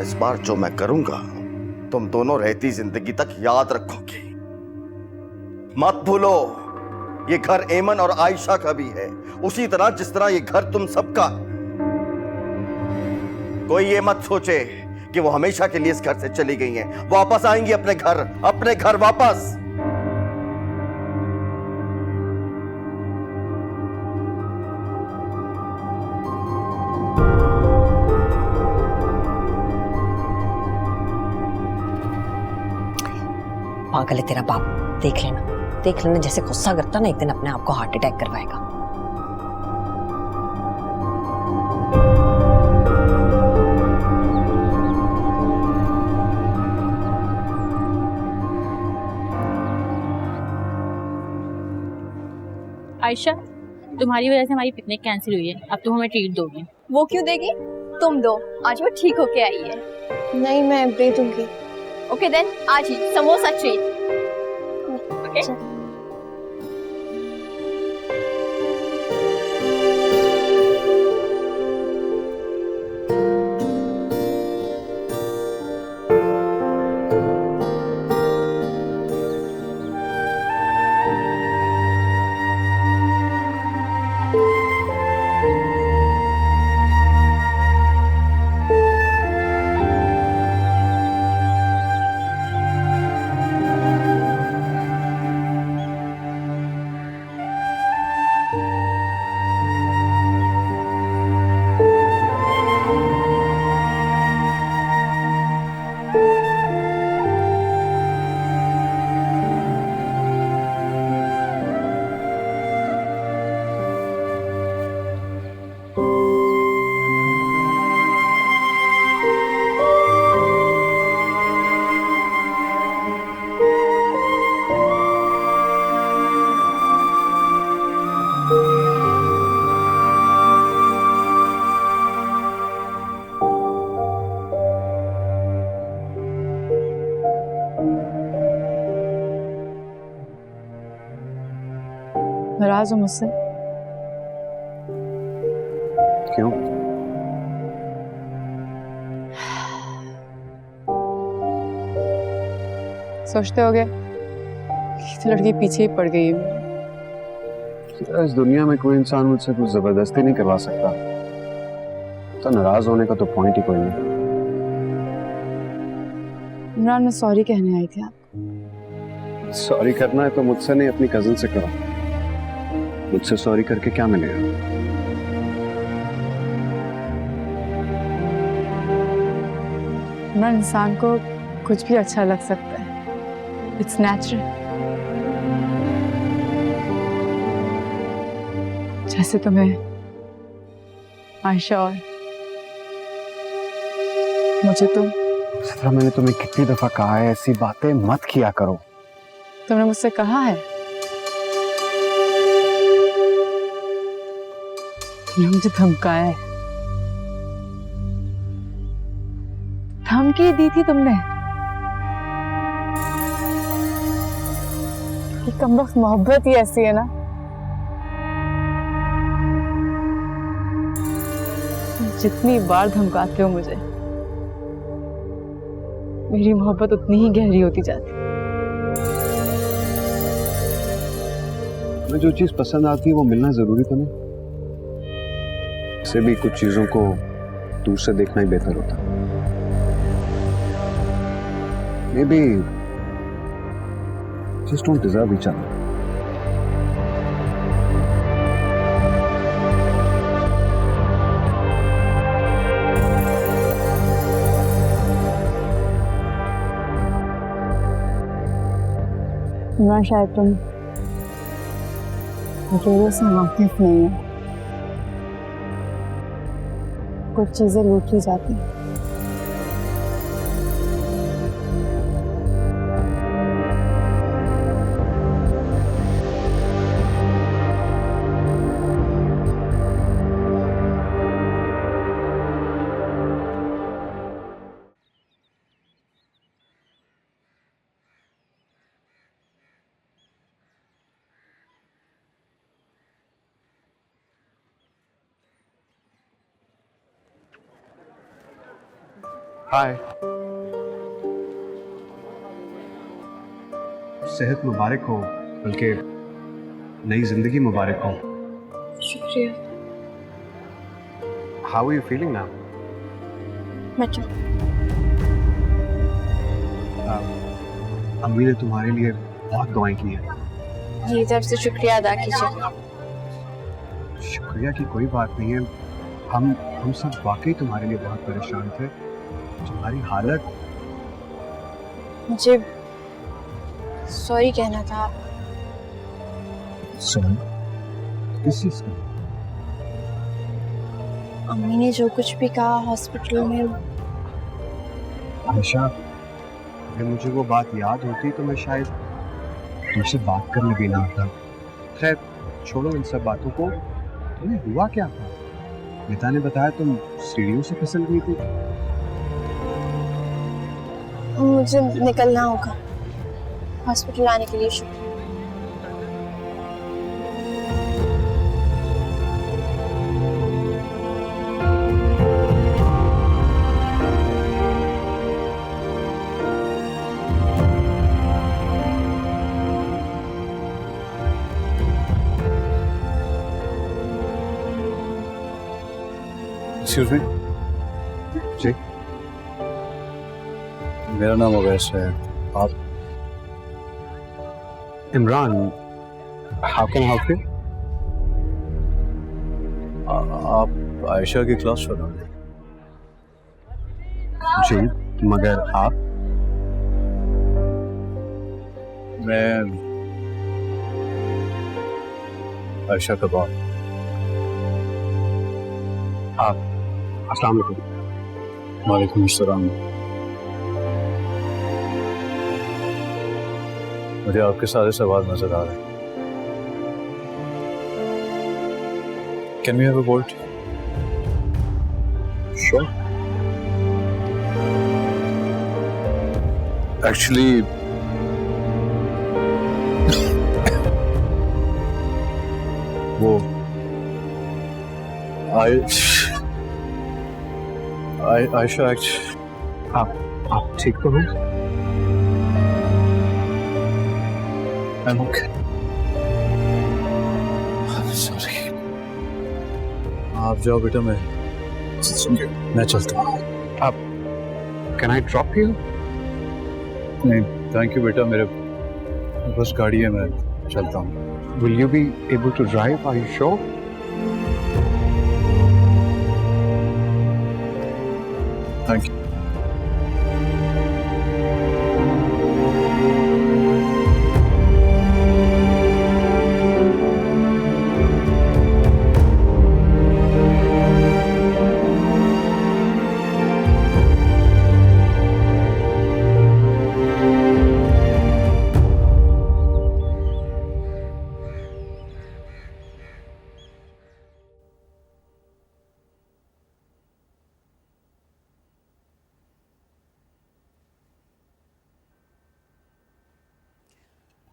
इस बार जो मैं करूंगा तुम दोनों रहती जिंदगी तक याद रखोगी। मत भूलो, ये घर एमन और आयशा का भी है, उसी तरह जिस तरह ये घर तुम सबका। कोई ये मत सोचे कि वो हमेशा के लिए इस घर से चली गई हैं, वापस आएंगी अपने घर वापस। पागल है तेरा बाप। देख लेना जैसे गुस्सा करता ना एक दिन अपने आप को हार्ट अटैक करवाएगा। आयशा, तुम्हारी वजह से हमारी पिकनिक कैंसिल हुई है, अब तुम हमें ट्रीट दोगी। वो क्यों देगी? तुम दो, आज वो ठीक होके आई है। नहीं, मैं दे दूंगी। ओके देन, आज ही समोसा ट्रीट। ओके। नाराज हो मुझसे? क्यों? सोचते होगे कि लड़की पीछे ही पड़ गई है मेरे। इस दुनिया में कोई इंसान मुझसे कुछ जबरदस्ती नहीं करवा सकता, तो नाराज होने का तो पॉइंट ही कोई नहीं। इमरान, मैं सॉरी कहने आई थी आपको। सॉरी करना है तो मुझसे नहीं, अपनी कजिन से करो। मुझसे सॉरी करके क्या मिलेगा? इमरान, इंसान को कुछ भी अच्छा लग सकता है, इट्स नेचुरल। जैसे तुम्हें आयशा और मुझे तुम। चित्रा, मैंने तुम्हें कितनी दफा कहा है ऐसी बातें मत किया करो। तुमने मुझसे कहा है, तुमने मुझे धमकाया है। धमकी दी थी तुमने कि कमबख्त मोहब्बत ही ऐसी है ना, जितनी बार धमकाते हो मुझे, मेरी मोहब्बत उतनी ही गहरी होती जाती। मैं जो चीज पसंद आती है वो मिलना जरूरी तो नहीं। से भी कुछ चीजों को दूर से देखना ही बेहतर होता। Maybe just don't deserve each other. Imran, शायद तुम अकेले से वाकिफ नहीं है। कुछ चीजें लूट ली जाती हैं। हाय। सेहत मुबारक हो, बल्कि नई जिंदगी मुबारक हो। शुक्रिया। How are you feeling now? Better. अम्मी ने तुम्हारे लिए बहुत दुआएं की है। मेरी तरफ से शुक्रिया अदा कीजिए। शुक्रिया की कोई बात नहीं है। हम सब वाकई तुम्हारे लिए बहुत परेशान थे। तुम्हारी हालत। मुझे सॉरी कहना था। सॉरी? किस चीज का? अम्मी ने जो कुछ भी कहा हॉस्पिटल में। आयशा, अगर मुझे वो बात याद होती तो मैं शायद तुमसे बात करने भी ना आता। खैर छोड़ो इन सब बातों को। तुम्हें हुआ क्या था? पिता ने बताया तुम सीढ़ियों से फिसल गई थी। मुझे निकलना होगा। हॉस्पिटल आने के लिए शुक्रिया। Excuse me. जी, मेरा नाम अवैस है। आप? Imran. How can I help you? आप आयशा की क्लास स्टूडेंट? जी, मगर आप? मैं आयशा का बाप। आप? अस्सलाम वालेकुम। वालेकुम अस्सलाम। मुझे आपके सारे सवाल नजर आ रहे हैं। Can we have a word? Sure. Actually वो आयशा आप ठीक तो हो? I'm okay. Sorry. आप जाओ बेटा, मैं चलता हूँ। आप कैन आई ड्रॉप यू? नहीं थैंक यू बेटा, मेरे बस गाड़ी है, मैं चलता हूँ। Will you be able to drive? Are you sure? Thank you.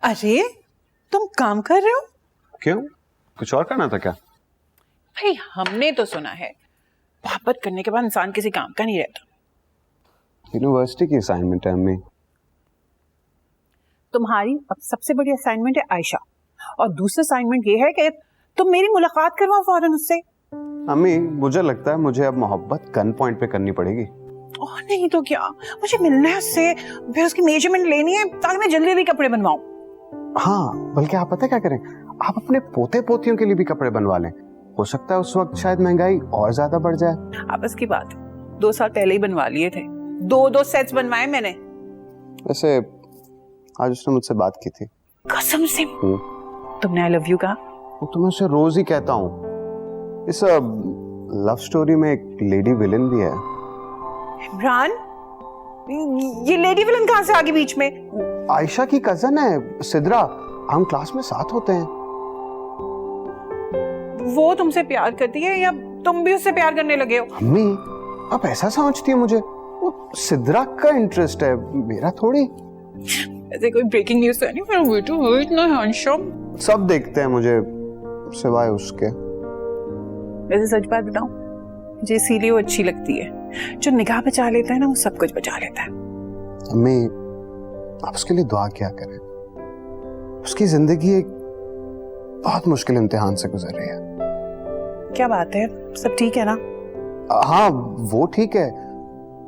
अरे तुम काम कर रहे हो? क्यों, कुछ और करना था क्या? भाई हमने तो सुना है मोहब्बत करने के बाद इंसान किसी काम का नहीं रहता। यूनिवर्सिटी की असाइनमेंट है अम्मी। तुम्हारी अब सबसे बड़ी असाइनमेंट है आयशा, और दूसरा असाइनमेंट ये है कि तुम मेरी मुलाकात करवाओ फौरन उससे। अम्मी मुझे लगता है मुझे अब मोहब्बत गन पॉइंट पे करनी पड़ेगी। और नहीं तो क्या, मुझे मिलना है उससे, फिर उसकी मेजरमेंट लेनी है ताकि मैं जल्दी जल्दी कपड़े बनवाऊं। हाँ, बल्कि आप पता क्या करें, आप अपने पोते पोतियों के लिए भी कपड़े बनवा लें। हो सकता है उस वक्त शायद महंगाई और ज्यादा बढ़ जाए। आपस की बात, 2 साल पहले ही बनवा लिए थे, 2 सेट्स बनवाए मैंने। वैसे आज उसने मुझसे बात की थी। कसम से? तुमने आई लव यू कहा? वो तो मैं उसे रोज ही कहता हूँ। इस लव स्टोरी में एक लेडी विलन भी है। इमरान, ये लेडी विलन कहाँ से आ गई बीच में? आयशा की कजन है सिद्रा, हम क्लास में साथ होते हैं। वो तुमसे प्यार करती है या तुम भी उससे प्यार करने लगे हो? अम्मी आप ऐसा समझती है मुझे? वो सिद्रा का इंटरेस्ट है, मेरा थोड़ी। ऐसे कोई ब्रेकिंग न्यूज़ तो नहीं? मेरा बेटा वो इतना हैंडसम। सब देखते हैं मुझे सिवाय उसके। वैसे सच बात बताऊं, मुझे इसीलिए वो अच्छी लगती है। जो निगाह बचा लेता है ना, वो सब कुछ बचा लेता है। अम्मी, आप उसके लिए दुआ क्या करें। उसकी जिंदगी एक बहुत मुश्किल इम्तिहान से गुजर रही है। क्या बात है, सब ठीक है ना? हाँ, वो ठीक है,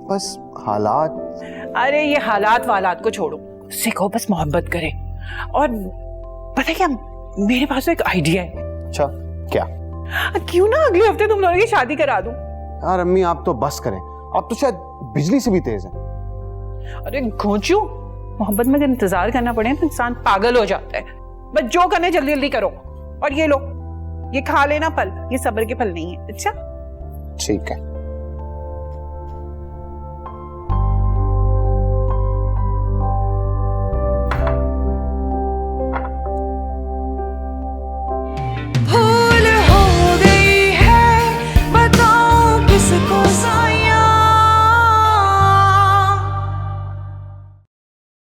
बस हालात। अरे ये हालात वालात को छोड़ो, उससे कहो बस मोहब्बत करे। और पता है क्या, मेरे पास एक आइडिया है। अच्छा, क्या? क्यों ना अगले हफ्ते तुम दोनों की शादी करा दूं? यार अम्मी, आप तो बस करें, आप तो शायद बिजली से भी तेज हैं। अरे घोंचू, मोहब्बत में अगर इंतजार करना पड़े तो इंसान पागल हो जाता है। बस जो करने जल्दी जल्दी करो। और ये लो, ये खा लेना फल, ये सब्र के फल नहीं है। अच्छा ठीक है।